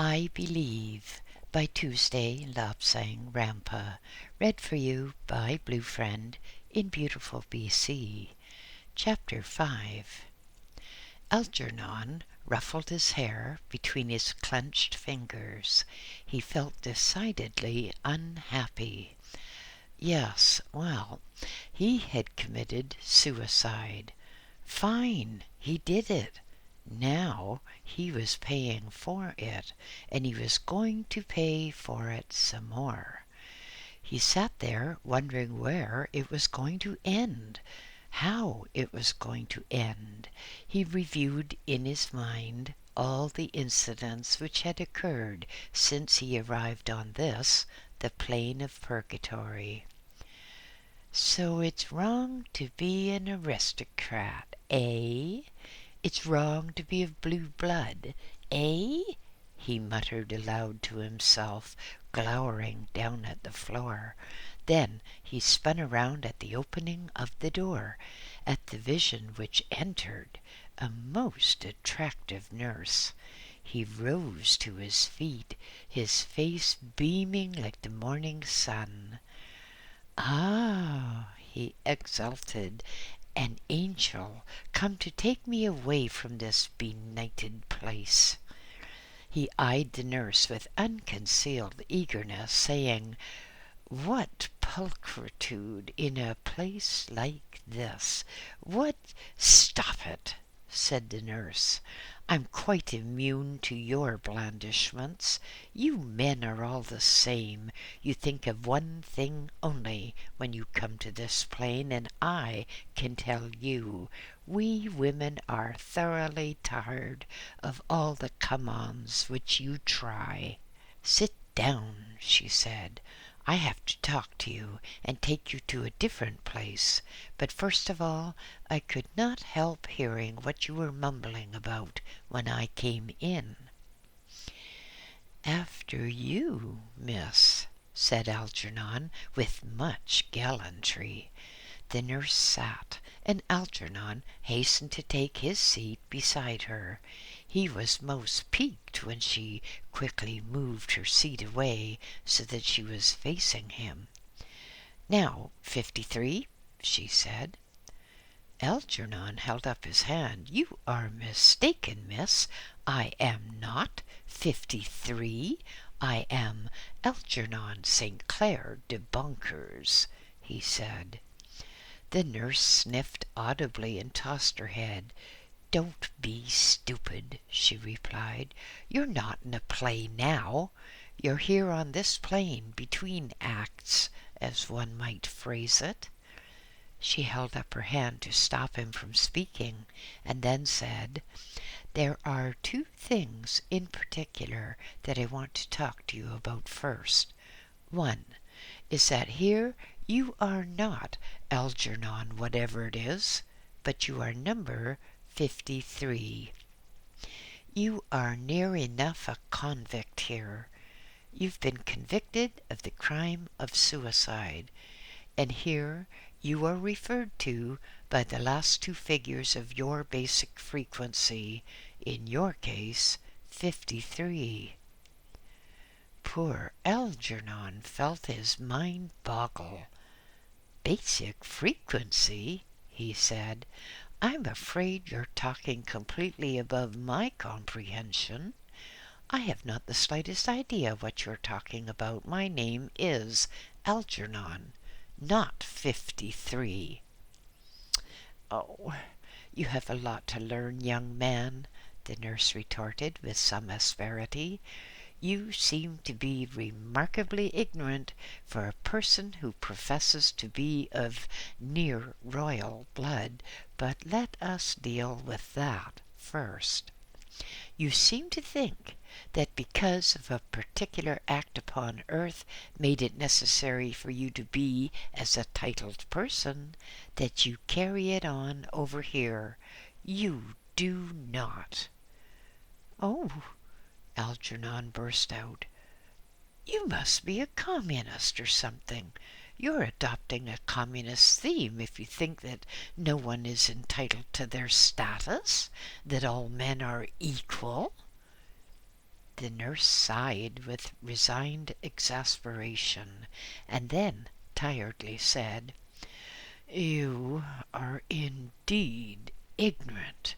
I Believe by Tuesday Lapsang Rampa, read for you by BlueFriend in beautiful BC. Chapter 5. Algernon ruffled his hair between his clenched fingers. He felt decidedly unhappy. Yes, well, he had committed suicide. Fine, he did it. Now he was paying for it, and he was going to pay for it some more. He sat there wondering where it was going to end, how it was going to end. He reviewed in his mind all the incidents which had occurred since he arrived on this, the plane of purgatory. So it's wrong to be an aristocrat, eh? It's wrong to be of blue blood, eh? He muttered aloud to himself, glowering down at the floor. Then he spun around at the opening of the door, at the vision which entered, a most attractive nurse. He rose to his feet, his face beaming like the morning sun. Ah, he exulted, an angel come to take me away from this benighted place. He eyed the nurse with unconcealed eagerness, saying, "What pulchritude in a place like this! What—" "Stop it," said the nurse. "I'm quite immune to your blandishments. You men are all the same. You think of one thing only when you come to this plane, and I can tell you, we women are thoroughly tired of all the come-ons which you try." "Sit down," she said. "I have to talk to you and take you to a different place. But first of all, I could not help hearing what you were mumbling about when I came in." "After you, miss," said Algernon with much gallantry. The nurse sat, and Algernon hastened to take his seat beside her. He was most piqued when she quickly moved her seat away so that she was facing him. "Now, 53," she said. Algernon held up his hand. "You are mistaken, miss. I am not 53. I am Algernon St. Clair de Bonkers," he said. The nurse sniffed audibly and tossed her head. "Don't be stupid," she replied. "You're not in a play now. You're here on this plane between acts, as one might phrase it." She held up her hand to stop him from speaking, and then said, "There are two things in particular that I want to talk to you about first. One is that here you are not Algernon whatever it is, but you are number 53. You are near enough a convict here. You've been convicted of the crime of suicide, and here you are referred to by the last two figures of your basic frequency, in your case, 53. Poor Algernon felt his mind boggle. "Basic frequency?" he said. "I'm afraid you're talking completely above my comprehension. I have not the slightest idea what you're talking about. My name is Algernon, not 53. "Oh, you have a lot to learn, young man," the nurse retorted with some asperity. "You seem to be remarkably ignorant for a person who professes to be of near royal blood, but let us deal with that first. You seem to think that because of a particular act upon earth made it necessary for you to be as a titled person, that you carry it on over here. You do not." "Oh," Algernon burst out, "you must be a communist or something. You're adopting a communist theme if you think that no one is entitled to their status, that all men are equal." The nurse sighed with resigned exasperation, and then tiredly said, "You are indeed ignorant.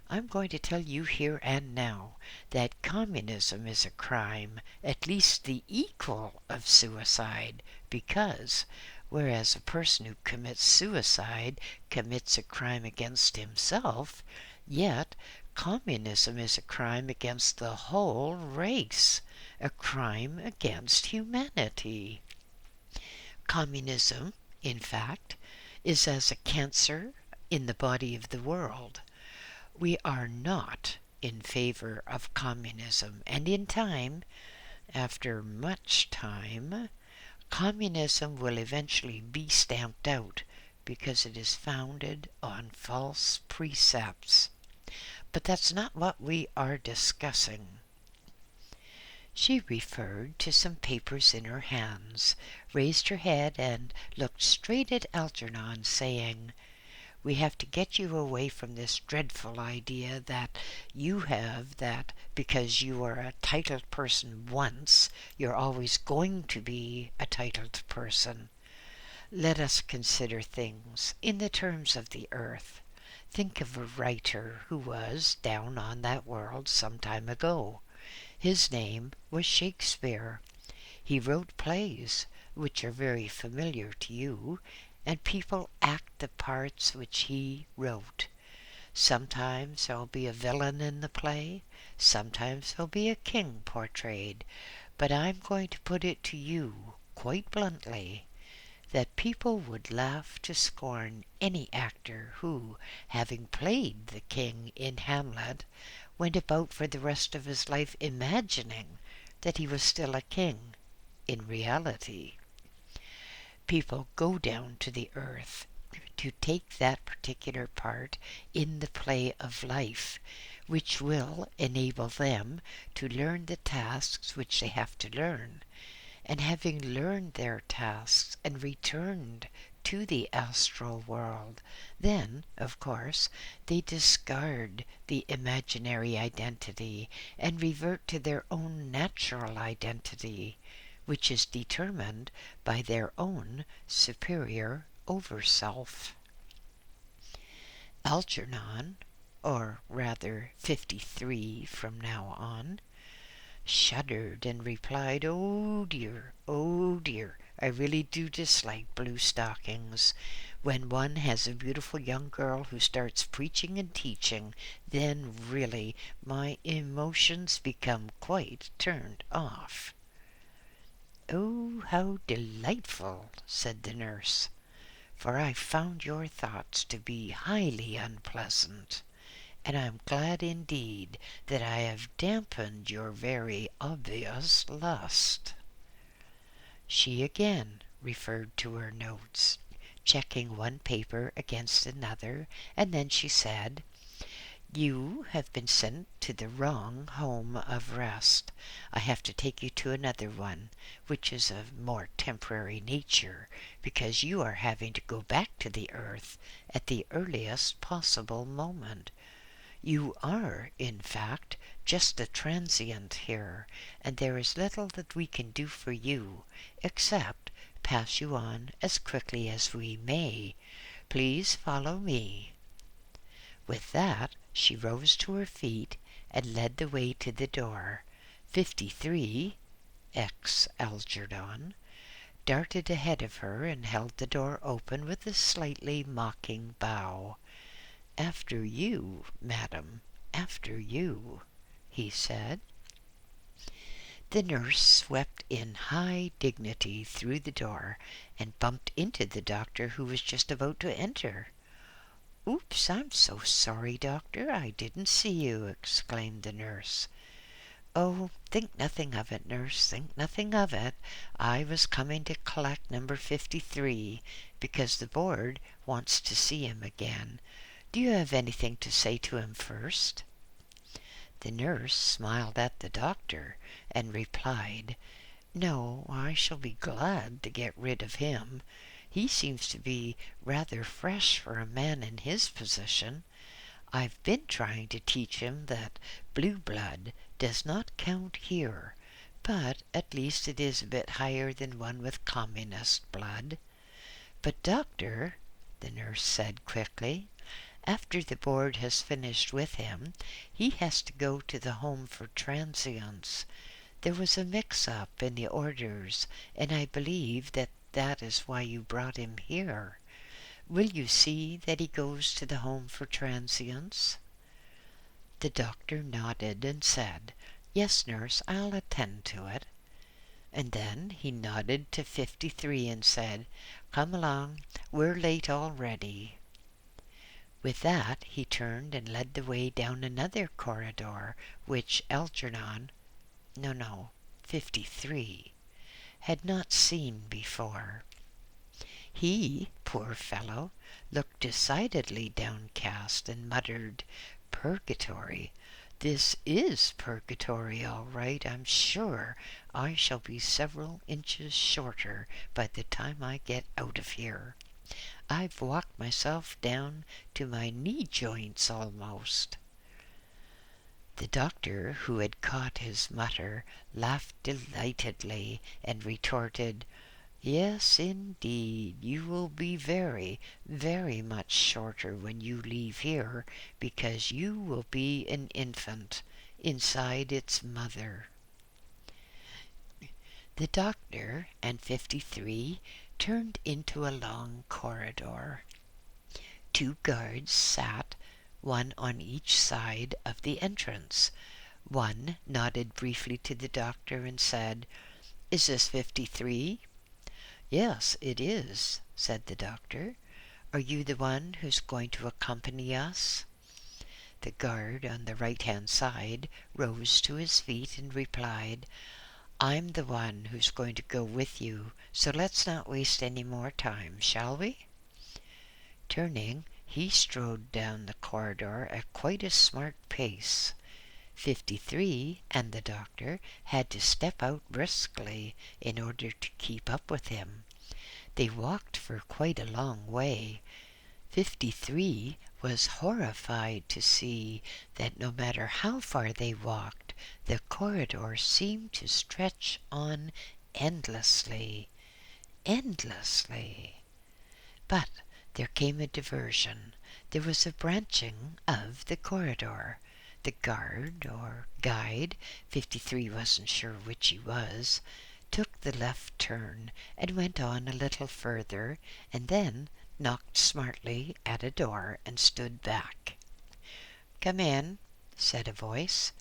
I'm going to tell you here and now that communism is a crime, at least the equal of suicide, because whereas a person who commits suicide commits a crime against himself, yet communism is a crime against the whole race, a crime against humanity. Communism, in fact, is as a cancer in the body of the world. We are not in favor of communism, and in time, after much time, communism will eventually be stamped out because it is founded on false precepts. But that's not what we are discussing." She referred to some papers in her hands, raised her head, and looked straight at Algernon, saying, "We have to get you away from this dreadful idea that you have that because you were a titled person once, you're always going to be a titled person. Let us consider things in the terms of the earth. Think of a writer who was down on that world some time ago. His name was Shakespeare. He wrote plays, which are very familiar to you, and people act the parts which he wrote. Sometimes there'll be a villain in the play, sometimes there'll be a king portrayed, but I'm going to put it to you quite bluntly that people would laugh to scorn any actor who, having played the king in Hamlet, went about for the rest of his life imagining that he was still a king in reality. People go down to the earth to take that particular part in the play of life, which will enable them to learn the tasks which they have to learn. And having learned their tasks and returned to the astral world, then, of course, they discard the imaginary identity and revert to their own natural identity, which is determined by their own superior overself." Algernon, or rather 53 from now on, shuddered and replied, "Oh dear, I really do dislike blue stockings. When one has a beautiful young girl who starts preaching and teaching, then really my emotions become quite turned off." "Oh, how delightful," said the nurse, "for I found your thoughts to be highly unpleasant, and I'm glad indeed that I have dampened your very obvious lust." She again referred to her notes, checking one paper against another, and then she said, "You have been sent to the wrong home of rest. I have to take you to another one, which is of more temporary nature, because you are having to go back to the earth at the earliest possible moment. You are, in fact, just a transient here, and there is little that we can do for you, except pass you on as quickly as we may. Please follow me." With that, she rose to her feet and led the way to the door. 53, ex-Algernon, darted ahead of her and held the door open with a slightly mocking bow. "After you, madam, after you," he said. The nurse swept in high dignity through the door and bumped into the doctor, who was just about to enter. "Oops, I'm so sorry, doctor, I didn't see you," exclaimed the nurse. "Oh, think nothing of it, nurse, think nothing of it. I was coming to collect number 53, because the board wants to see him again. Do you have anything to say to him first?" The nurse smiled at the doctor and replied, "No, I shall be glad to get rid of him. He seems to be rather fresh for a man in his position. I've been trying to teach him that blue blood does not count here, but at least it is a bit higher than one with communist blood. But, doctor, the nurse said quickly, after the board has finished with him, he has to go to the home for transients. There was a mix-up in the orders, and I believe that is why you brought him here. Will you see that he goes to the home for transients?" The doctor nodded and said, "Yes, nurse, I'll attend to it." And then he nodded to 53 and said, "Come along, we're late already." With that he turned and led the way down another corridor, which Algernon, no, 53, had not seen before. He, poor fellow, looked decidedly downcast and muttered, "Purgatory! This is purgatory, all right, I'm sure. I shall be several inches shorter by the time I get out of here. I've walked myself down to my knee joints almost." The doctor, who had caught his mutter, laughed delightedly and retorted, "Yes, indeed, you will be very, very much shorter when you leave here, because you will be an infant inside its mother." The doctor and 53 turned into a long corridor. 2 guards sat, one on each side of the entrance. One nodded briefly to the doctor and said, "Is this 53? "Yes, it is," said the doctor. "Are you the one who's going to accompany us?" The guard on the right-hand side rose to his feet and replied, "I'm the one who's going to go with you, so let's not waste any more time, shall we?" Turning, he strode down the corridor at quite a smart pace. 53 and the doctor had to step out briskly in order to keep up with him. They walked for quite a long way. 53 was horrified to see that no matter how far they walked, the corridor seemed to stretch on endlessly. Endlessly. But there came a diversion. There was a branching of the corridor. The guard, or guide, 53 wasn't sure which he was, took the left turn and went on a little further, and then knocked smartly at a door and stood back. "Come in," said a voice,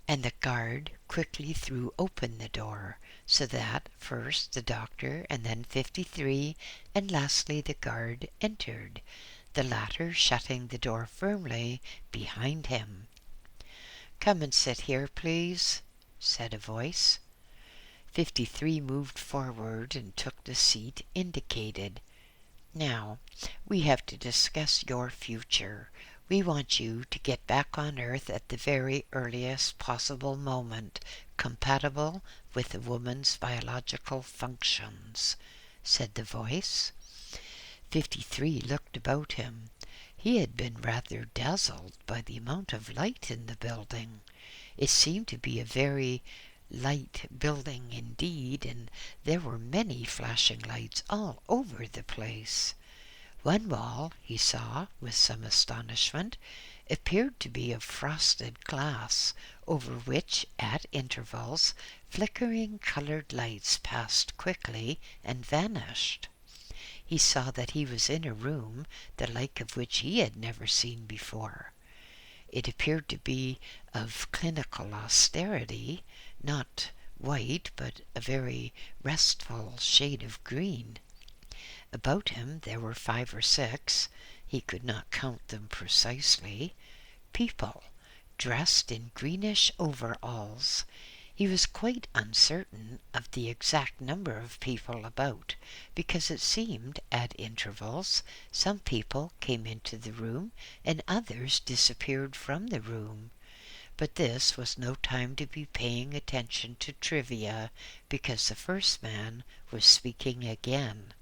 and the guard quickly threw open the door, so that first the doctor and then 53 and lastly the guard entered, the latter shutting the door firmly behind him. "Come and sit here, please," said a voice. 53 moved forward and took the seat indicated. "Now, we have to discuss your future. We want you to get back on Earth at the very earliest possible moment, compatible with a woman's biological functions," said the voice. 53 looked about him. He had been rather dazzled by the amount of light in the building. It seemed to be a very light building indeed, and there were many flashing lights all over the place. One wall, he saw with some astonishment, appeared to be of frosted glass, over which, at intervals, flickering colored lights passed quickly and vanished. He saw that he was in a room the like of which he had never seen before. It appeared to be of clinical austerity, not white, but a very restful shade of green. About him there were 5 or 6, he could not count them precisely, people dressed in greenish overalls. He was quite uncertain of the exact number of people about, because it seemed, at intervals, some people came into the room and others disappeared from the room. But this was no time to be paying attention to trivia, because the first man was speaking again.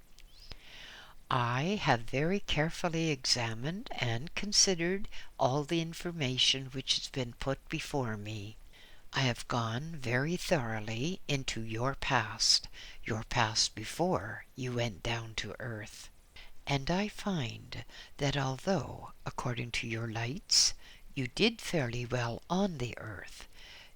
I have very carefully examined and considered all the information which has been put before me. I have gone very thoroughly into your past before you went down to earth. And I find that although, according to your lights, you did fairly well on the earth,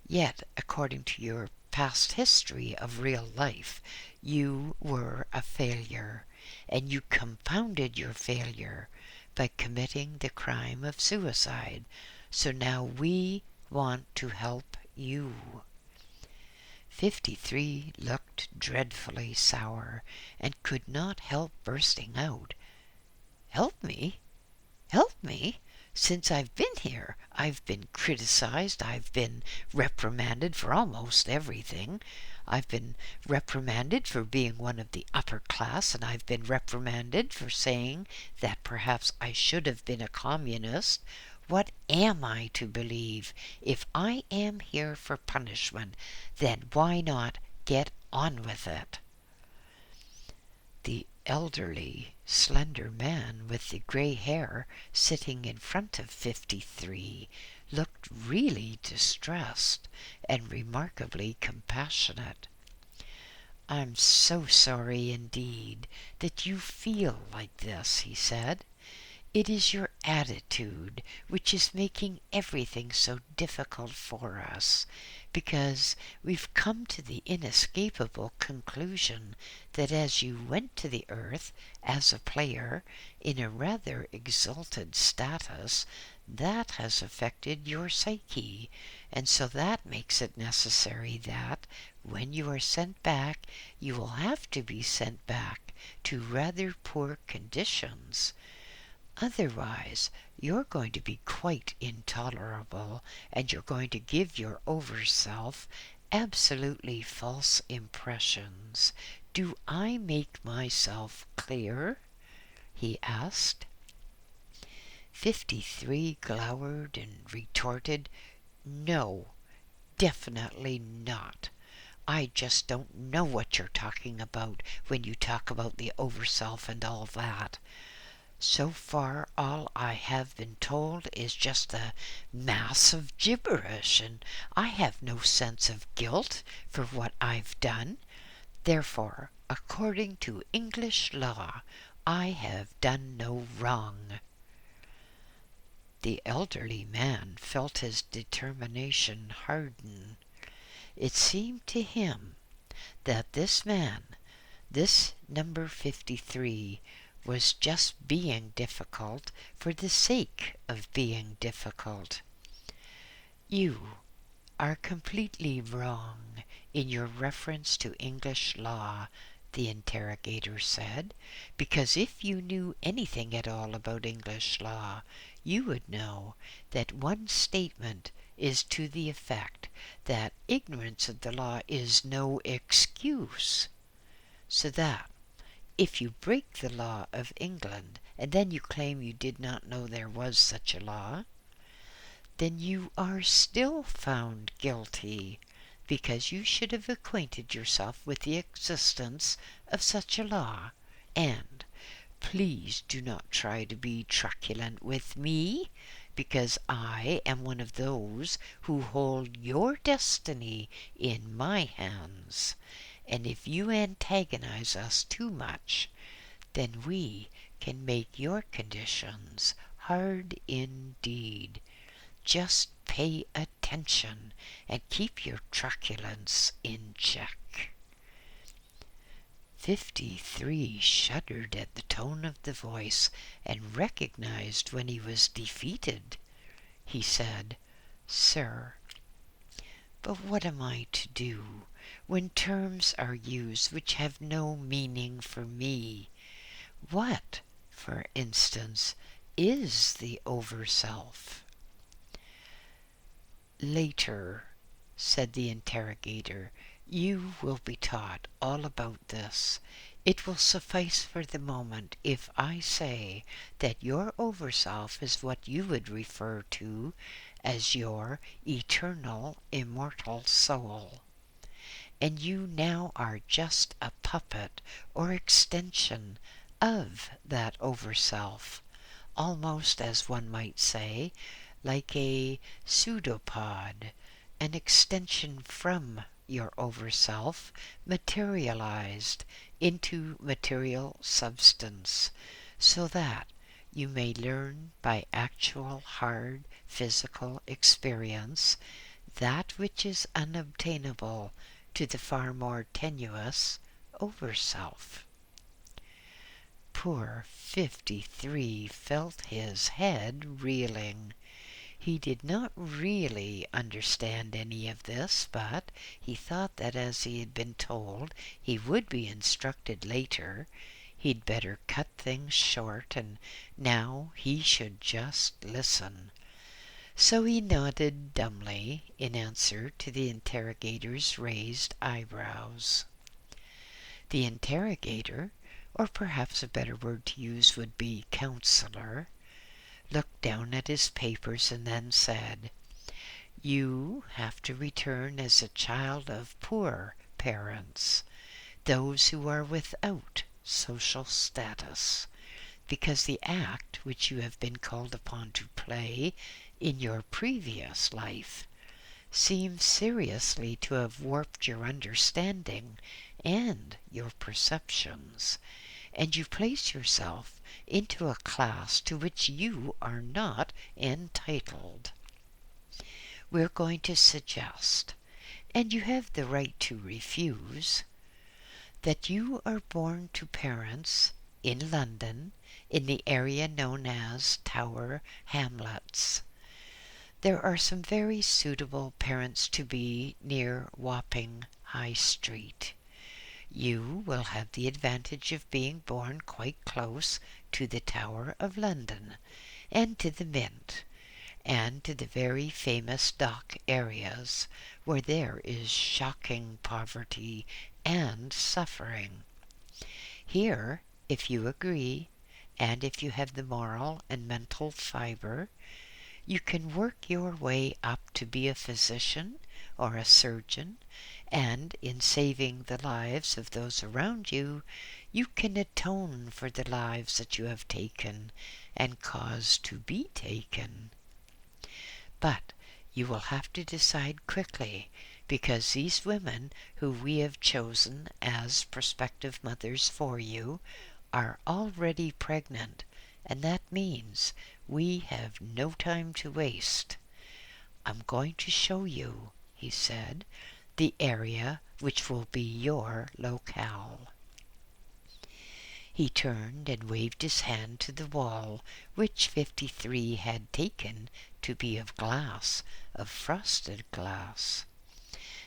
yet according to your past history of real life, you were a failure, and you compounded your failure by committing the crime of suicide. So now we want to help you. 53 looked dreadfully sour, and could not help bursting out. Help me? Help me? Since I've been here, I've been criticized, I've been reprimanded for almost everything. I've been reprimanded for being one of the upper class, and I've been reprimanded for saying that perhaps I should have been a communist. What am I to believe? If I am here for punishment, then why not get on with it? The elderly, slender man with the gray hair sitting in front of 53 looked really distressed and remarkably compassionate. "I'm so sorry indeed that you feel like this," he said. "It is your attitude which is making everything so difficult for us, because we've come to the inescapable conclusion that as you went to the earth as a player in a rather exalted status, that has affected your psyche, and so that makes it necessary that, when you are sent back, you will have to be sent back to rather poor conditions. Otherwise, you're going to be quite intolerable, and you're going to give your over-self absolutely false impressions. Do I make myself clear?" he asked. 53 glowered and retorted, "No, definitely not. I just don't know what you're talking about when you talk about the over-self and all that. So far, all I have been told is just a mass of gibberish, and I have no sense of guilt for what I've done. Therefore, according to English law, I have done no wrong." The elderly man felt his determination harden. It seemed to him that this man, this number 53, was just being difficult for the sake of being difficult. "You are completely wrong in your reference to English law," the interrogator said, "because if you knew anything at all about English law, you would know that one statement is to the effect that ignorance of the law is no excuse, so that if you break the law of England, and then you claim you did not know there was such a law, then you are still found guilty, because you should have acquainted yourself with the existence of such a law. And please do not try to be truculent with me, because I am one of those who hold your destiny in my hands. And if you antagonize us too much, then we can make your conditions hard indeed. Just pay attention and keep your truculence in check." 53 shuddered at the tone of the voice and recognized when he was defeated. He said, "Sir, but what am I to do when terms are used which have no meaning for me? What, for instance, is the over-self?" "Later," said the interrogator, "you will be taught all about this. It will suffice for the moment if I say that your over-self is what you would refer to as your eternal, immortal soul. And you now are just a puppet or extension of that overself, almost as one might say, like a pseudopod, an extension from your overself materialized into material substance, so that you may learn by actual hard physical experience that which is unobtainable to the far more tenuous overself. Poor 53 felt his head reeling. He did not really understand any of this, but he thought that as he had been told he would be instructed later, he'd better cut things short, and now he should just listen. So he nodded dumbly in answer to the interrogator's raised eyebrows. The interrogator, or perhaps a better word to use would be counselor, looked down at his papers and then said, "You have to return as a child of poor parents, those who are without social status, because the act which you have been called upon to play in your previous life seems seriously to have warped your understanding and your perceptions, and you place yourself into a class to which you are not entitled. We're going to suggest, and you have the right to refuse, that you are born to parents in London, in the area known as Tower Hamlets. There are some very suitable parents to be near Wapping High Street. You will have the advantage of being born quite close to the Tower of London, and to the Mint, and to the very famous dock areas, where there is shocking poverty and suffering. Here, if you agree, and if you have the moral and mental fiber, you can work your way up to be a physician or a surgeon, and in saving the lives of those around you, you can atone for the lives that you have taken and caused to be taken. But you will have to decide quickly, because these women who we have chosen as prospective mothers for you are already pregnant, and that means we have no time to waste. I'm going to show you," he said, "the area which will be your locale." He turned and waved his hand to the wall, which 53 had taken to be of glass, of frosted glass.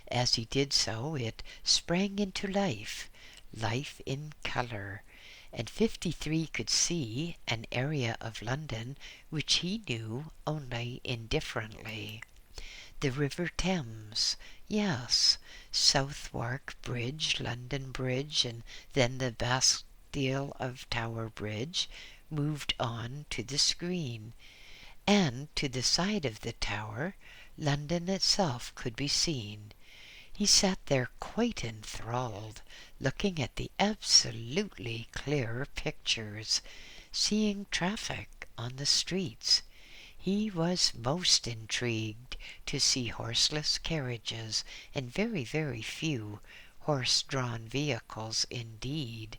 As he did so, it sprang into life, life in colour, and 53 could see an area of London which he knew only indifferently. The River Thames, yes, Southwark Bridge, London Bridge, and then the Bastille of Tower Bridge moved on to the screen, and to the side of the tower, London itself could be seen. He sat there quite enthralled, looking at the absolutely clear pictures, seeing traffic on the streets. He was most intrigued to see horseless carriages and very, very few horse-drawn vehicles indeed.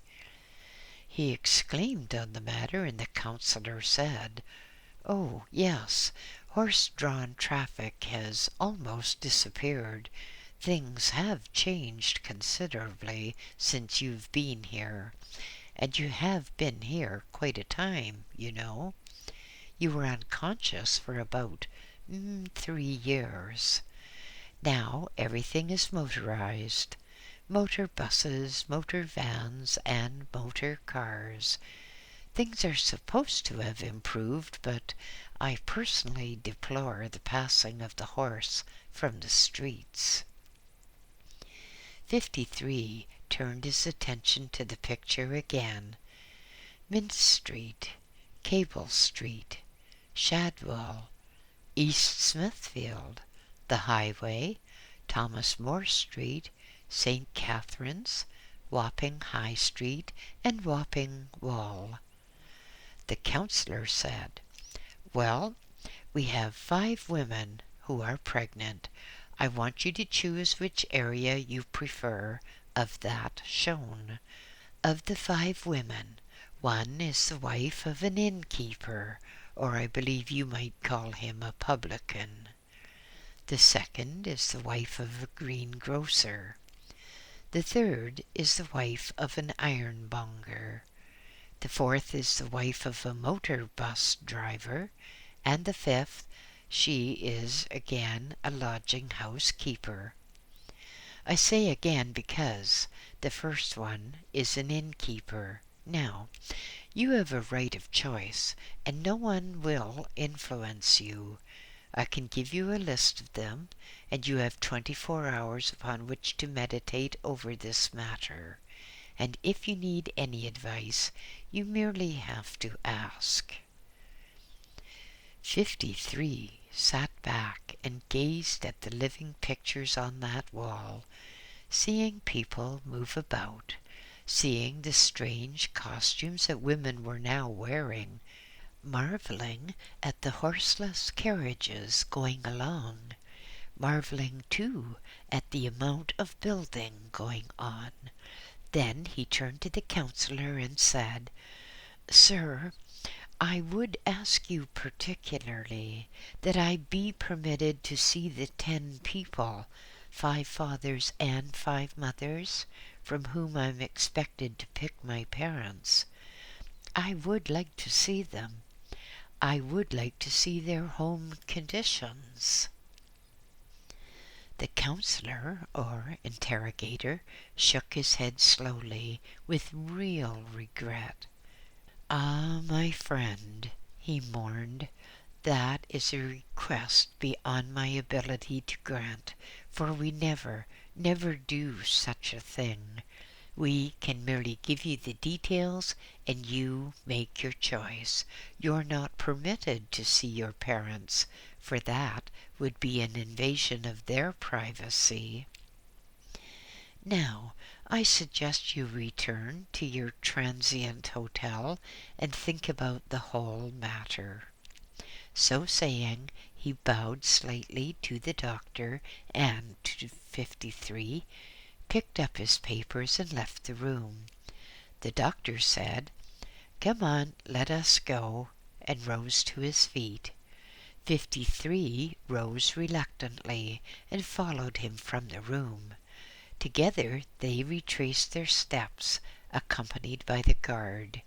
He exclaimed on the matter, and the counsellor said, "Oh, yes, horse-drawn traffic has almost disappeared. Things have changed considerably since you've been here, and you have been here quite a time, you know. You were unconscious for about 3 years. Now everything is motorized. Motor buses, motor vans, and motor cars. Things are supposed to have improved, but I personally deplore the passing of the horse from the streets." 53 turned his attention to the picture again. Mint Street, Cable Street, Shadwell, East Smithfield, the Highway, Thomas More Street, St. Catherine's, Wapping High Street and Wapping Wall. The counselor said, "Well, we have 5 women who are pregnant. I want you to choose which area you prefer of that shown. Of the 5 women, one is the wife of an innkeeper, or I believe you might call him a publican. The second is the wife of a greengrocer. The third is the wife of an ironmonger. The fourth is the wife of a motor bus driver, and the fifth, she is again a lodging house keeper. I say again because the first one is an innkeeper. Now, you have a right of choice, and no one will influence you. I can give you a list of them, and you have 24 hours upon which to meditate over this matter. And if you need any advice, you merely have to ask." 53 sat back and gazed at the living pictures on that wall, seeing people move about, seeing the strange costumes that women were now wearing, marveling at the horseless carriages going along, marveling too at the amount of building going on. Then he turned to the counselor and said, "Sir, I would ask you particularly that I be permitted to see the 10 people, 5 fathers and 5 mothers, from whom I'm expected to pick my parents. I would like to see them. I would like to see their home conditions." The counselor, or interrogator, shook his head slowly, with real regret. "Ah, my friend," he mourned, "that is a request beyond my ability to grant, for we never, never do such a thing. We can merely give you the details, and you make your choice. You're not permitted to see your parents, for that would be an invasion of their privacy. Now, I suggest you return to your transient hotel and think about the whole matter." So saying, he bowed slightly to the doctor and to 53, picked up his papers and left the room. The doctor said, "Come on, let us go," and rose to his feet. 53 rose reluctantly and followed him from the room. Together they retraced their steps, accompanied by the guard.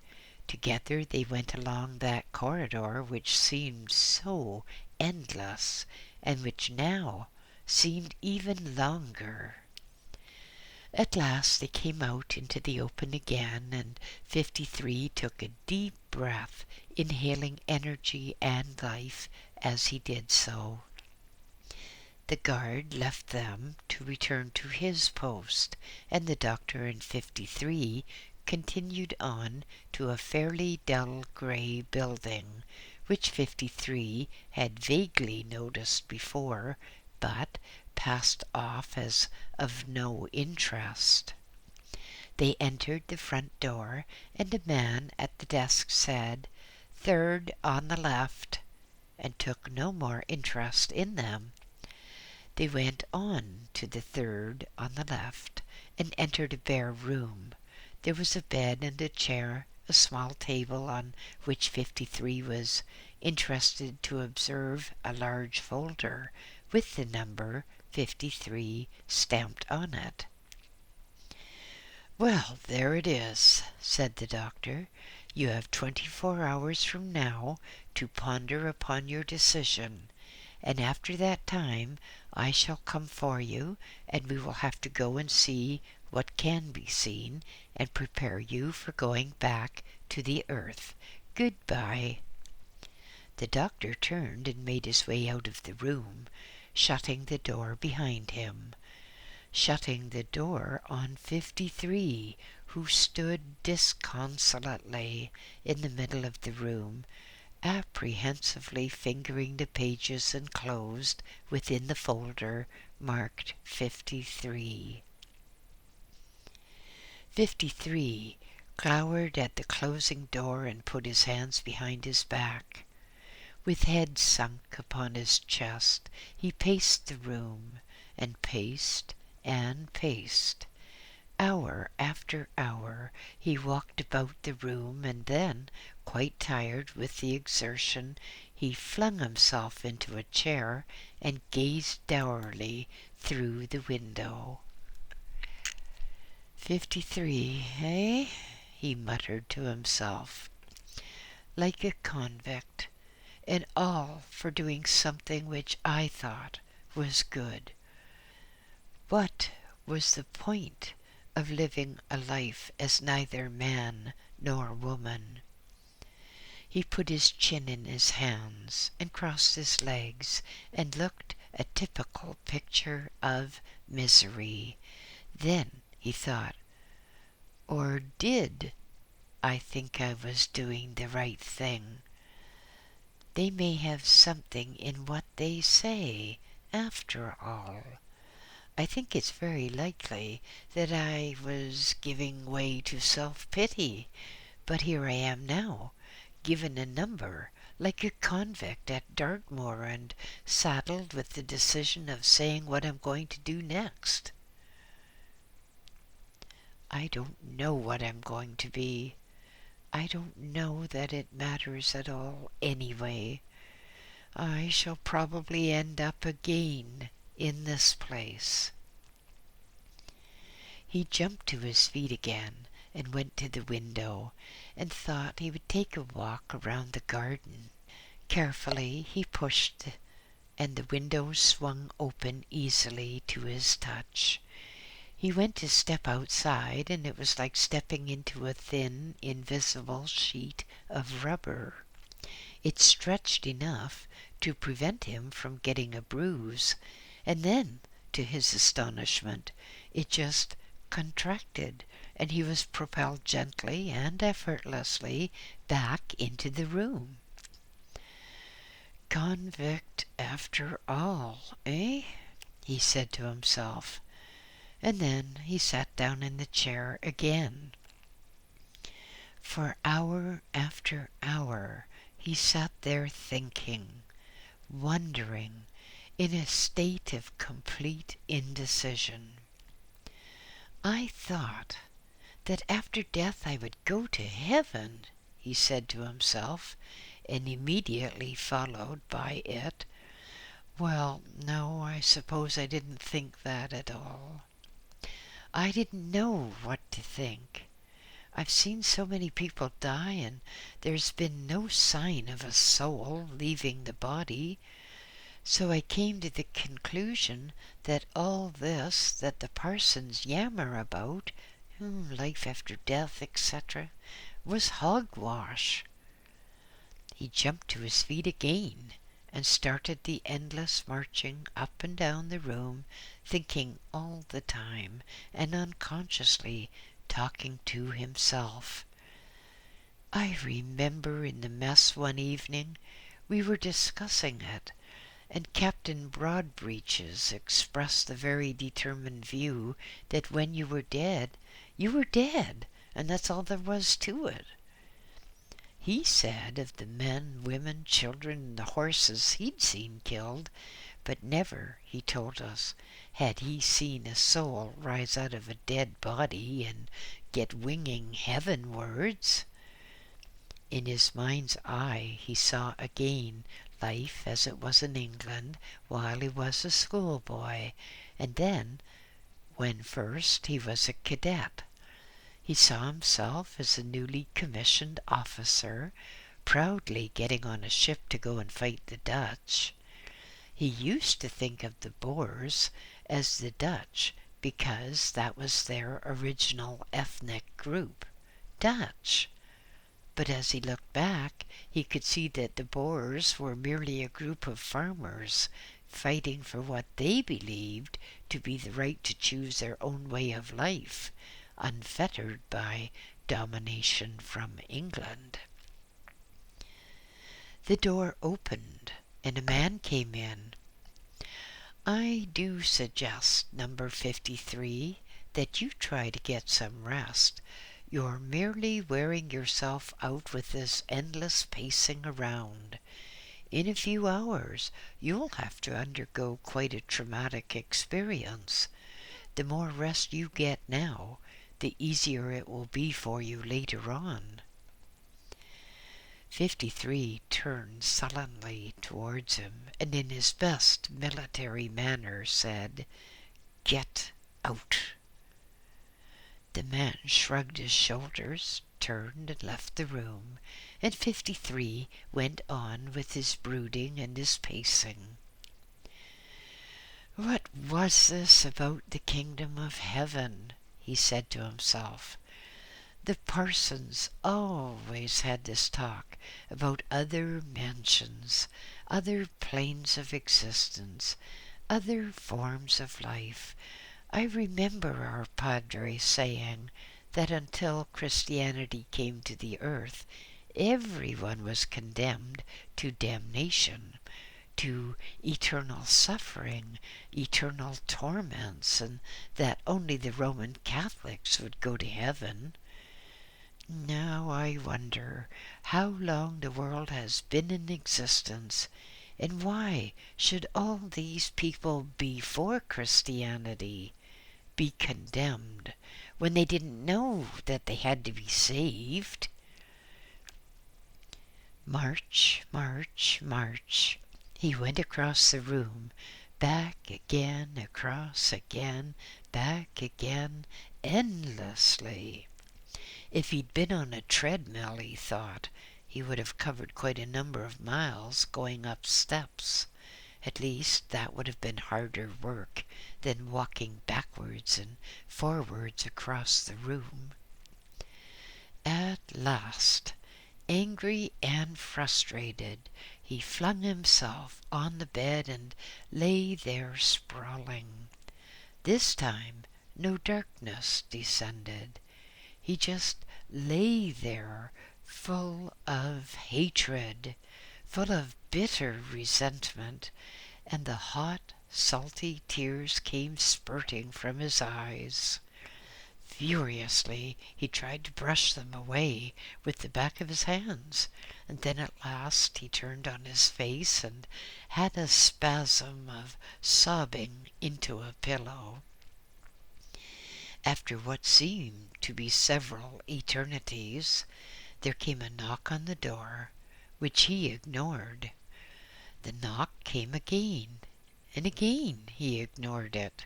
Together they went along that corridor which seemed so endless, and which now seemed even longer. At last they came out into the open again, and 53 took a deep breath, inhaling energy and life as he did so. The guard left them to return to his post, and the doctor and 53 continued on to a fairly dull grey building, which 53 had vaguely noticed before, but passed off as of no interest. They entered the front door, and a man at the desk said, "Third on the left," and took no more interest in them. They went on to the third on the left, and entered a bare room. There was a bed and a chair, a small table on which 53 was interested to observe a large folder with the number 53 stamped on it. "Well, there it is," said the doctor. "You have 24 hours from now to ponder upon your decision, and after that time I shall come for you, and we will have to go and see what can be seen, and prepare you for going back to the earth. Goodbye." The doctor turned and made his way out of the room, shutting the door behind him, shutting the door on 53, who stood disconsolately in the middle of the room, apprehensively fingering the pages enclosed within the folder marked 53. 53 glowered at the closing door and put his hands behind his back. With head sunk upon his chest, he paced the room, and paced and paced. Hour after hour he walked about the room, and then, quite tired with the exertion, he flung himself into a chair and gazed dourly through the window. 53, eh? He muttered to himself. Like a convict, and all for doing something which I thought was good. What was the point of living a life as neither man nor woman? He put his chin in his hands and crossed his legs and looked a typical picture of misery. Then he thought, or did I think I was doing the right thing? They may have something in what they say, after all. I think it's very likely that I was giving way to self-pity, but here I am now, given a number, like a convict at Dartmoor, and saddled with the decision of saying what I'm going to do next. I don't know what I'm going to be. I don't know that it matters at all anyway. I shall probably end up again in this place. He jumped to his feet again and went to the window and thought he would take a walk around the garden. Carefully he pushed, and the window swung open easily to his touch. He went to step outside, and it was like stepping into a thin, invisible sheet of rubber. It stretched enough to prevent him from getting a bruise, and then, to his astonishment, it just contracted, and he was propelled gently and effortlessly back into the room. Convict after all, eh? He said to himself, and then he sat down in the chair again. For hour after hour he sat there thinking, wondering, in a state of complete indecision. I thought that after death I would go to heaven, he said to himself, and immediately followed by it, well, no, I suppose I didn't think that at all. I didn't know what to think. I've seen so many people die, and there's been no sign of a soul leaving the body. So I came to the conclusion that all this that the parsons yammer about, life after death, etc., was hogwash. He jumped to his feet again and started the endless marching up and down the room, thinking all the time and unconsciously talking to himself. I remember in the mess one evening we were discussing it, and Captain Broadbreeches expressed the very determined view that when you were dead, and that's all there was to it. He said of the men, women, children, and the horses he'd seen killed, but never, he told us, had he seen a soul rise out of a dead body and get winging heavenwards. In his mind's eye he saw again life as it was in England while he was a schoolboy, and then, when first he was a cadet. He saw himself as a newly commissioned officer, proudly getting on a ship to go and fight the Dutch. He used to think of the Boers as the Dutch because that was their original ethnic group, Dutch. But as he looked back, he could see that the Boers were merely a group of farmers fighting for what they believed to be the right to choose their own way of life, unfettered by domination from England. The door opened, and a man came in. I do suggest, number 53, that you try to get some rest, you're merely wearing yourself out with this endless pacing around. In a few hours, you'll have to undergo quite a traumatic experience. The more rest you get now, the easier it will be for you later on. 53 turned sullenly towards him, and in his best military manner said, "Get out." The man shrugged his shoulders, turned and left the room, and 53 went on with his brooding and his pacing. What was this about the kingdom of heaven? He said to himself. The parsons always had this talk about other mansions, other planes of existence, other forms of life. I remember our padre saying that until Christianity came to the earth, everyone was condemned to damnation, to eternal suffering, eternal torments, and that only the Roman Catholics would go to heaven. Now I wonder how long the world has been in existence, and why should all these people before Christianity be condemned when they didn't know that they had to be saved? March, march, march. He went across the room, back again, across again, back again, endlessly. If he'd been on a treadmill, he thought, he would have covered quite a number of miles going up steps. At least that would have been harder work than walking backwards and forwards across the room. At last, angry and frustrated, he flung himself on the bed and lay there sprawling. This time no darkness descended. He just lay there, full of hatred, full of bitter resentment, and the hot, salty tears came spurting from his eyes. Furiously, he tried to brush them away with the back of his hands, and then at last he turned on his face and had a spasm of sobbing into a pillow. After what seemed to be several eternities, there came a knock on the door, which he ignored. The knock came again, and again he ignored it.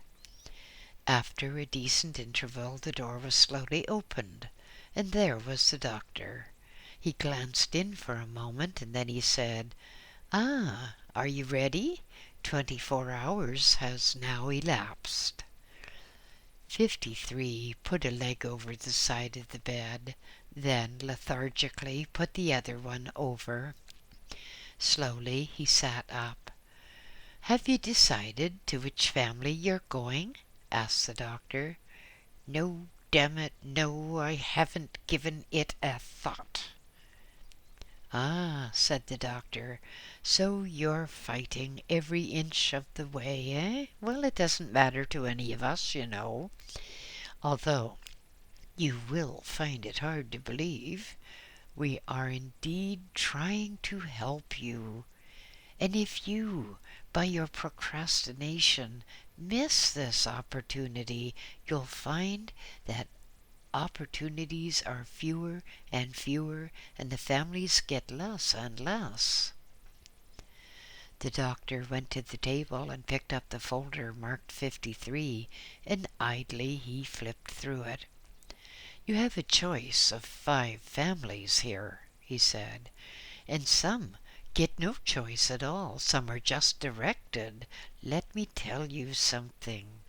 After a decent interval, the door was slowly opened, and there was the doctor. He glanced in for a moment, and then he said, "Ah, are you ready? 24 hours has now elapsed." 53 put a leg over the side of the bed, then lethargically put the other one over. Slowly he sat up. "Have you decided to which family you're going?" asked the doctor. "No, damn it, no, I haven't given it a thought." "Ah," said the doctor, "so you're fighting every inch of the way, eh? Well, it doesn't matter to any of us, you know. Although you will find it hard to believe, we are indeed trying to help you. And if you, by your procrastination, miss this opportunity, you'll find that opportunities are fewer and fewer, and the families get less and less." The doctor went to the table and picked up the folder marked 53, and idly he flipped through it. "You have a choice of 5 families here," he said, "and some get no choice at all. Some are just directed. Let me tell you something."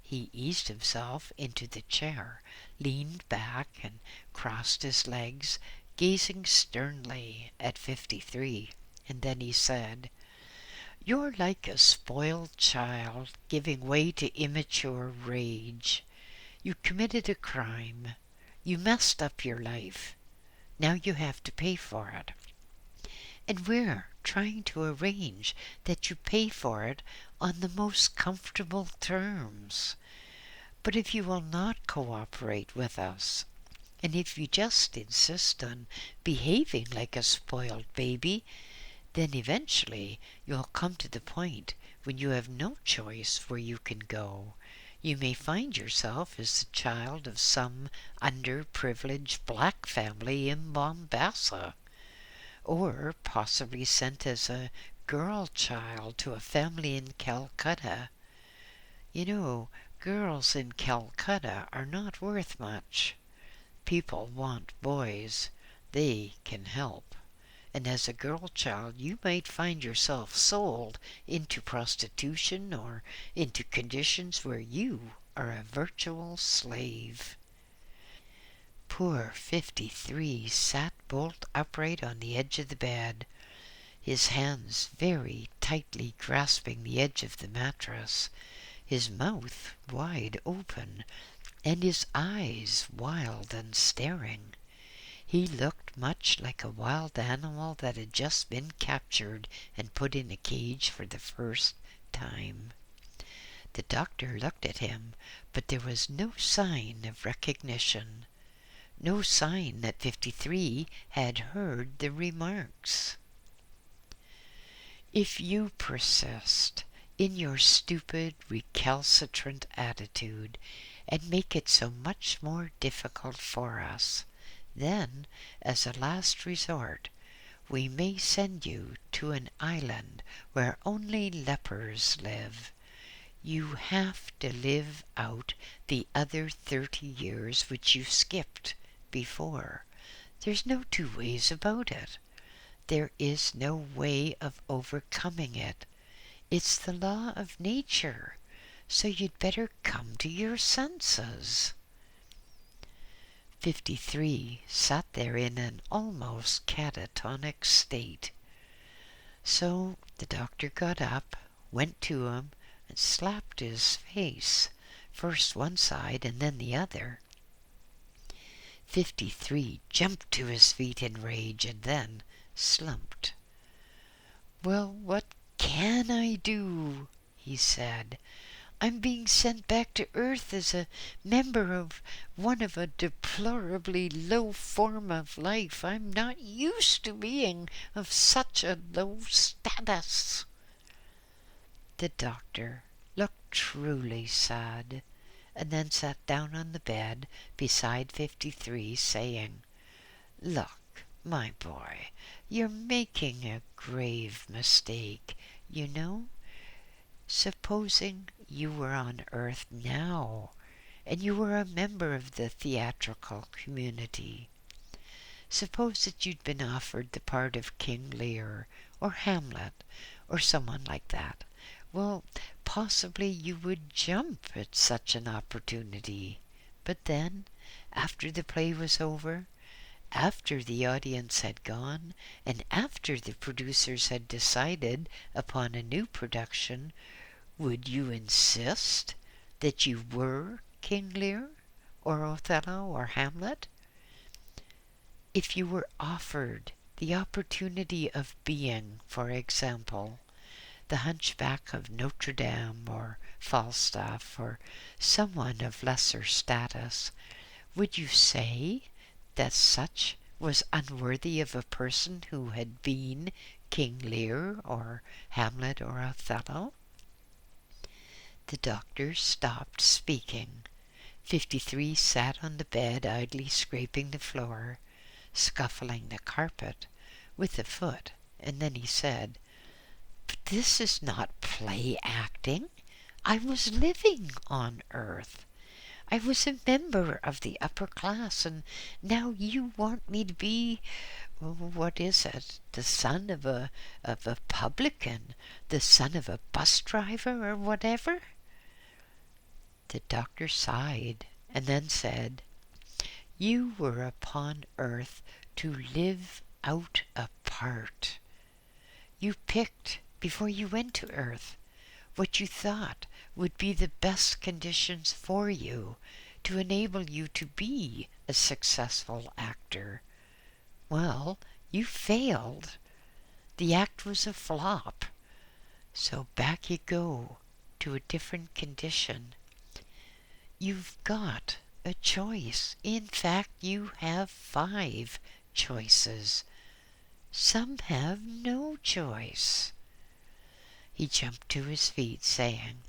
He eased himself into the chair, leaned back, and crossed his legs, gazing sternly at 53, and then he said, "You're like a spoiled child giving way to immature rage. You committed a crime. You messed up your life. Now you have to pay for it. And we're trying to arrange that you pay for it on the most comfortable terms. But if you will not cooperate with us, and if you just insist on behaving like a spoiled baby, then eventually you'll come to the point when you have no choice where you can go. You may find yourself as the child of some underprivileged black family in Mombasa, or possibly sent as a girl child to a family in Calcutta. You know, girls in Calcutta are not worth much. People want boys. They can help. And as a girl child, you might find yourself sold into prostitution or into conditions where you are a virtual slave. Poor 53 sat bolt upright on the edge of the bed, his hands very tightly grasping the edge of the mattress, his mouth wide open, and his eyes wild and staring. He looked much like a wild animal that had just been captured and put in a cage for the first time. The doctor looked at him, but there was no sign of recognition, no sign that 53 had heard the remarks. If you persist in your stupid, recalcitrant attitude and make it so much more difficult for us, then, as a last resort, we may send you to an island where only lepers live. You have to live out the other 30 years which you skipped before. There's no two ways about it. There is no way of overcoming it. It's the law of nature, so you'd better come to your senses. 53 sat there in an almost catatonic state. So the doctor got up, went to him, and slapped his face, first one side and then the other. 53 jumped to his feet in rage and then slumped. "Well, what can I do?" he said. "I'm being sent back to Earth as a member of one of a deplorably low form of life. I'm not used to being of such a low status." The doctor looked truly sad, and then sat down on the bed beside 53, saying, "Look, my boy, you're making a grave mistake, you know. Supposing you were on Earth now, and you were a member of the theatrical community. Suppose that you'd been offered the part of King Lear, or Hamlet, or someone like that. Well, possibly you would jump at such an opportunity. But then, after the play was over, after the audience had gone, and after the producers had decided upon a new production, would you insist that you were King Lear, or Othello, or Hamlet? If you were offered the opportunity of being, for example, the Hunchback of Notre Dame, or Falstaff, or someone of lesser status, would you say that such was unworthy of a person who had been King Lear, or Hamlet, or Othello?" The doctor stopped speaking. 53 sat on the bed, idly scraping the floor, scuffling the carpet with a foot, and then he said, "But this is not play acting. I was living on Earth. I was a member of the upper class, and now you want me to be, what is it, the son of a publican, the son of a bus driver, or whatever?" The doctor sighed, and then said, "You were upon Earth to live out a part. You picked, before you went to Earth, what you thought would be the best conditions for you to enable you to be a successful actor. Well, you failed. The act was a flop. So back you go to a different condition. You've got a choice. In fact, you have 5 choices. Some have no choice." He jumped to his feet, saying,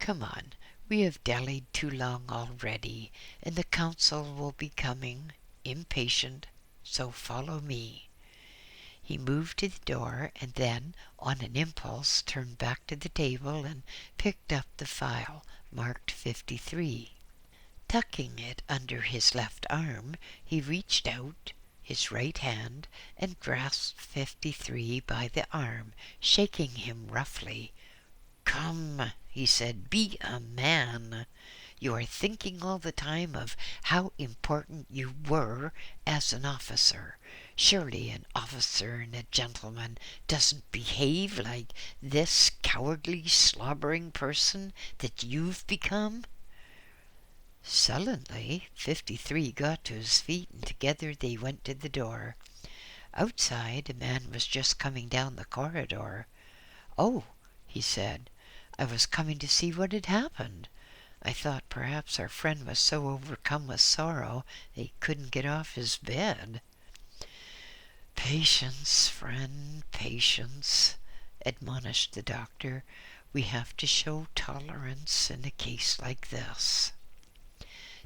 "Come on, we have dallied too long already, and the council will be coming, impatient, so follow me." He moved to the door, and then, on an impulse, turned back to the table and picked up the file marked 53. Tucking it under his left arm, he reached out his right hand and grasped 53 by the arm, shaking him roughly. "Come," he said, "be a man. You are thinking all the time of how important you were as an officer. Surely an officer and a gentleman doesn't behave like this cowardly, slobbering person that you've become." Sullenly, 53 got to his feet, and together they went to the door. Outside, a man was just coming down the corridor. "Oh," he said, "I was coming to see what had happened. I thought perhaps our friend was so overcome with sorrow that he couldn't get off his bed." "Patience, friend, patience," admonished the doctor. "We have to show tolerance in a case like this."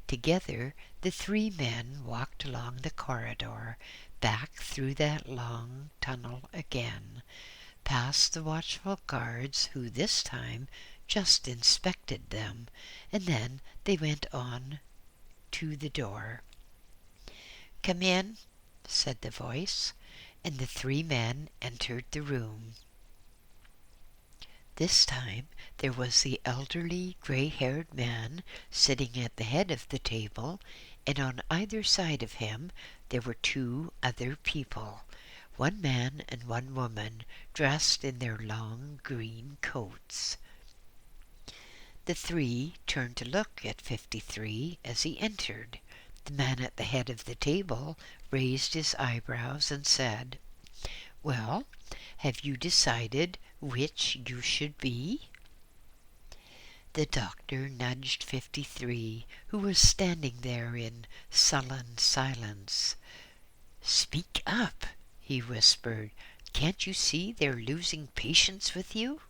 Together, the 3 men walked along the corridor, back through that long tunnel again, past the watchful guards, who this time just inspected them, and then they went on to the door. "Come in," said the voice, and the 3 men entered the room. This time there was the elderly, gray-haired man sitting at the head of the table, and on either side of him there were 2 other people, 1 man and 1 woman, dressed in their long green coats. The 3 turned to look at 53 as he entered. The man at the head of the table raised his eyebrows and said, "Well, have you decided which you should be?" The doctor nudged 53, who was standing there in sullen silence. "Speak up," he whispered. "Can't you see they're losing patience with you?"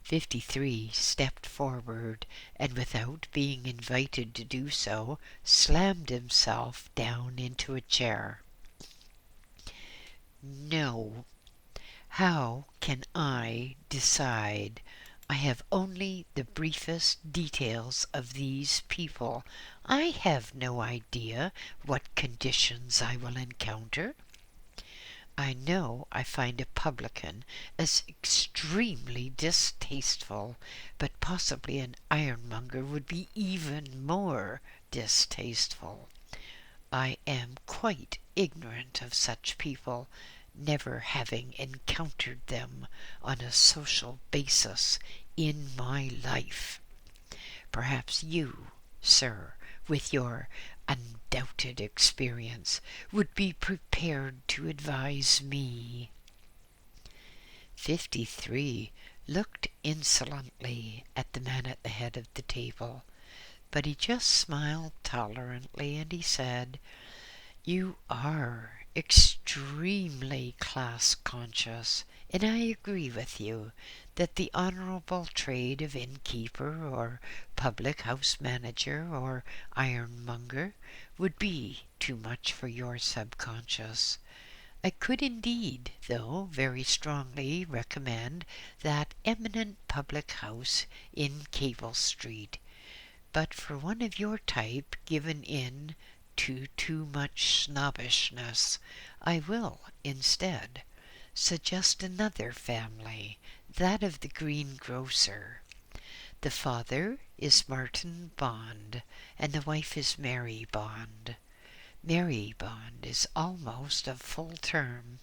53 stepped forward, and without being invited to do so, slammed himself down into a chair. "No. How can I decide? I have only the briefest details of these people. I have no idea what conditions I will encounter. I know I find a publican as extremely distasteful, but possibly an ironmonger would be even more distasteful. I am quite ignorant of such people, never having encountered them on a social basis in my life. Perhaps you, sir, with your undoubted experience, would be prepared to advise me." 53 looked insolently at the man at the head of the table, but he just smiled tolerantly, and he said, "You are extremely class-conscious, and I agree with you that the honorable trade of innkeeper or public-house manager or ironmonger would be too much for your subconscious. I could indeed, though, very strongly recommend that eminent public house in Cable Street, but for one of your type given in to too much snobbishness, I will, instead, suggest another family, that of the greengrocer. The father is Martin Bond, and the wife is Mary Bond. Mary Bond is almost of full term,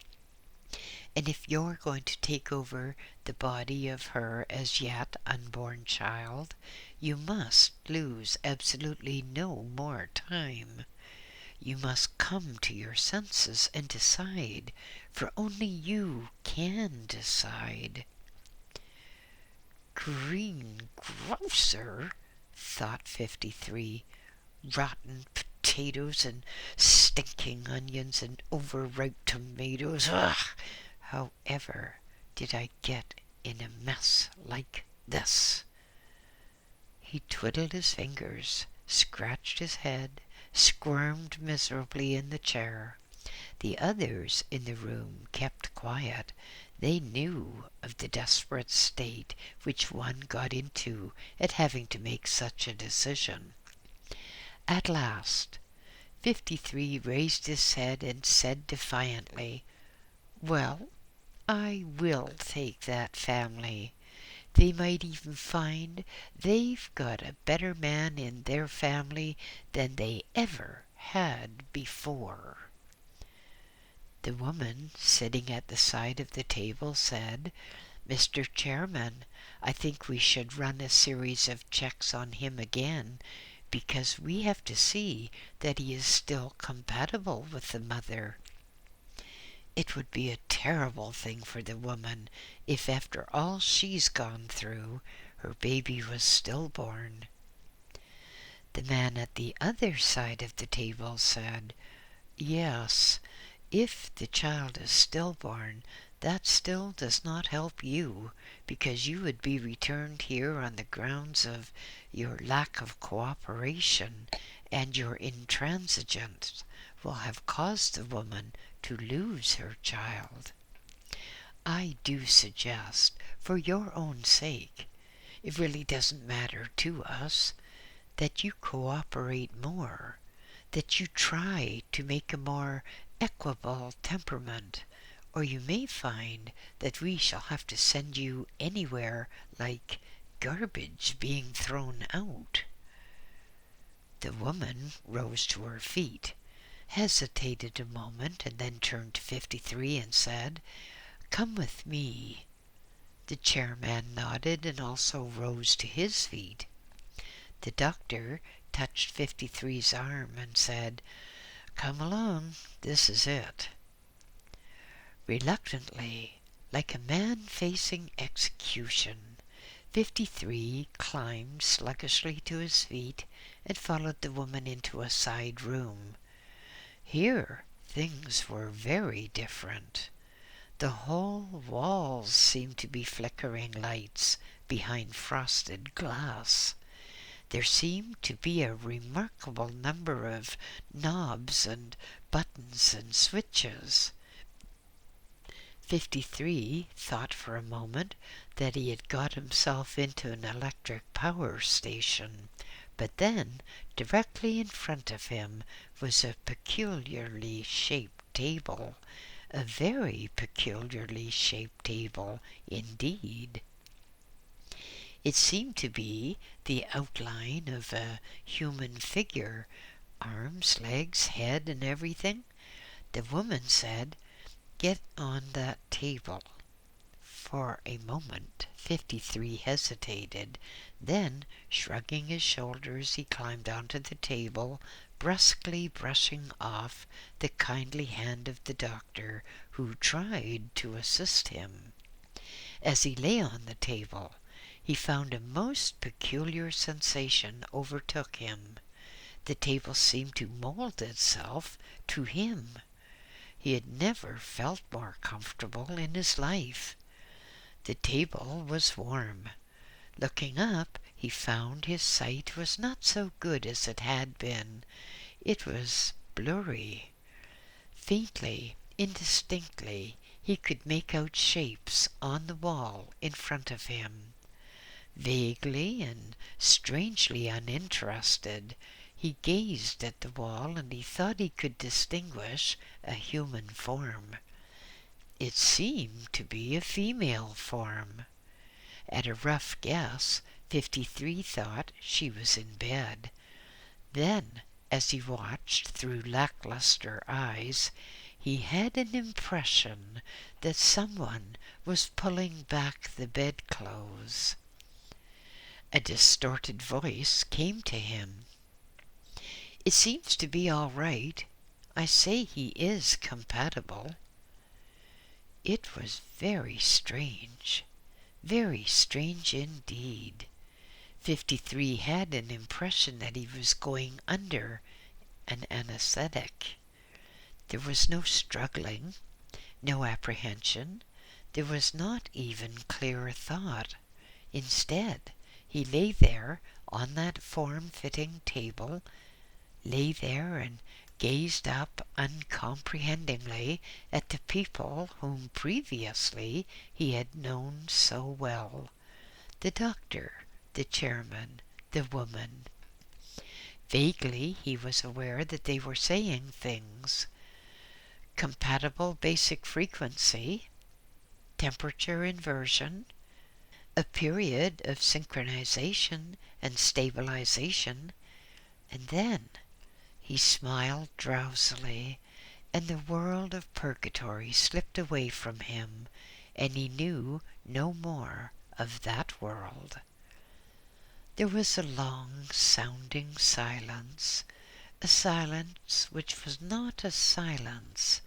and if you're going to take over the body of her as yet unborn child, you must lose absolutely no more time. You must come to your senses and decide, for only you can decide." "Greengrocer?" thought 53. Rotten potatoes and stinking onions and overripe tomatoes. Ugh! However did I get in a mess like this? He twiddled his fingers, scratched his head, squirmed miserably in the chair. The others in the room kept quiet. They knew of the desperate state which one got into at having to make such a decision. At last, 53 raised his head and said defiantly, "Well, I will take that family. They might even find they've got a better man in their family than they ever had before." The woman sitting at the side of the table said, "Mr. Chairman, I think we should run a series of checks on him again, because we have to see that he is still compatible with the mother. It would be a terrible thing for the woman if after all she's gone through, her baby was stillborn." The man at the other side of the table said, "Yes, if the child is stillborn, that still does not help you, because you would be returned here on the grounds of your lack of cooperation, and your intransigence will have caused the woman to lose her child. I do suggest, for your own sake, it really doesn't matter to us, that you cooperate more, that you try to make a more equable temperament, or you may find that we shall have to send you anywhere like garbage being thrown out." The woman rose to her feet, hesitated a moment, and then turned to 53 and said, "Come with me." The chairman nodded and also rose to his feet. The doctor touched 53's arm and said, "Come along, this is it." Reluctantly, like a man facing execution, 53 climbed sluggishly to his feet and followed the woman into a side room. Here things were very different. The whole walls seemed to be flickering lights behind frosted glass. There seemed to be a remarkable number of knobs and buttons and switches. 53 thought for a moment that he had got himself into an electric power station, but then directly in front of him was a peculiarly shaped table, a very peculiarly shaped table indeed. It seemed to be the outline of a human figure, arms, legs, head, and everything. The woman said, "Get on that table." For a moment 53 hesitated. Then, shrugging his shoulders, he climbed onto the table, brusquely brushing off the kindly hand of the doctor, who tried to assist him. As he lay on the table, he found a most peculiar sensation overtook him. The table seemed to mold itself to him. He had never felt more comfortable in his life. The table was warm. Looking up, he found his sight was not so good as it had been. It was blurry. Faintly, indistinctly, he could make out shapes on the wall in front of him. Vaguely and strangely uninterested, he gazed at the wall, and he thought he could distinguish a human form. It seemed to be a female form. At a rough guess, 53 thought she was in bed. Then, as he watched through lackluster eyes, he had an impression that someone was pulling back the bedclothes. A distorted voice came to him. "It seems to be all right. I say he is compatible." It was very strange indeed. 53 had an impression that he was going under an anesthetic. There was no struggling, no apprehension. There was not even clear thought. Instead, he lay there on that form-fitting table, lay there and gazed up uncomprehendingly at the people whom previously he had known so well. The doctor, the chairman, the woman. Vaguely he was aware that they were saying things. Compatible basic frequency, temperature inversion, a period of synchronization and stabilization, and then he smiled drowsily, and the world of purgatory slipped away from him, and he knew no more of that world. There was a long-sounding silence, a silence which was not a silence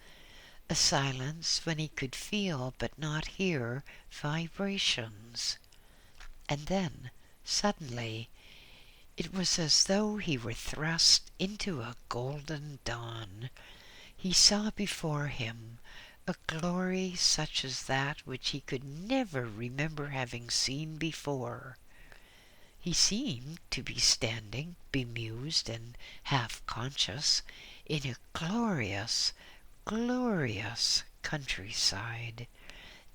when he could feel but not hear vibrations. And then, suddenly, it was as though he were thrust into a golden dawn. He saw before him a glory such as that which he could never remember having seen before. He seemed to be standing, bemused and half-conscious, in a glorious, glorious countryside.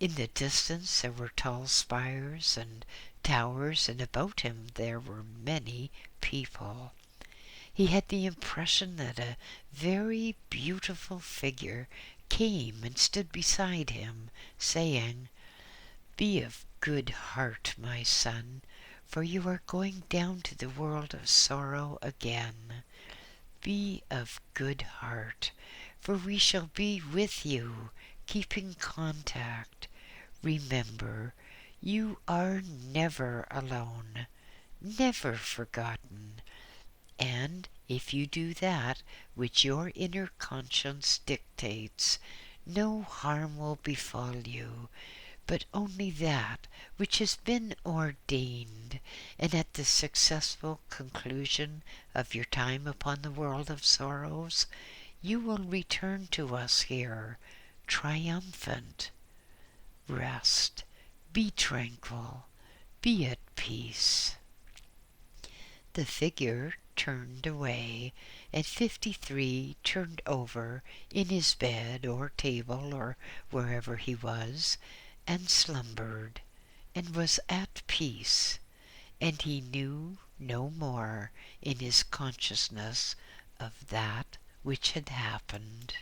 In the distance there were tall spires and towers, and about him there were many people. He had the impression that a very beautiful figure came and stood beside him, saying, "Be of good heart, my son, for you are going down to the world of sorrow again. Be of good heart, for we shall be with you, keeping contact. Remember, you are never alone, never forgotten. And if you do that which your inner conscience dictates, no harm will befall you, but only that which has been ordained, and at the successful conclusion of your time upon the world of sorrows, you will return to us here, triumphant. Rest, be tranquil, be at peace." The figure turned away, and 53 turned over in his bed or table or wherever he was, and slumbered, and was at peace, and he knew no more in his consciousness of that which had happened.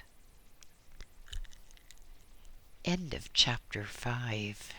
End of chapter 5.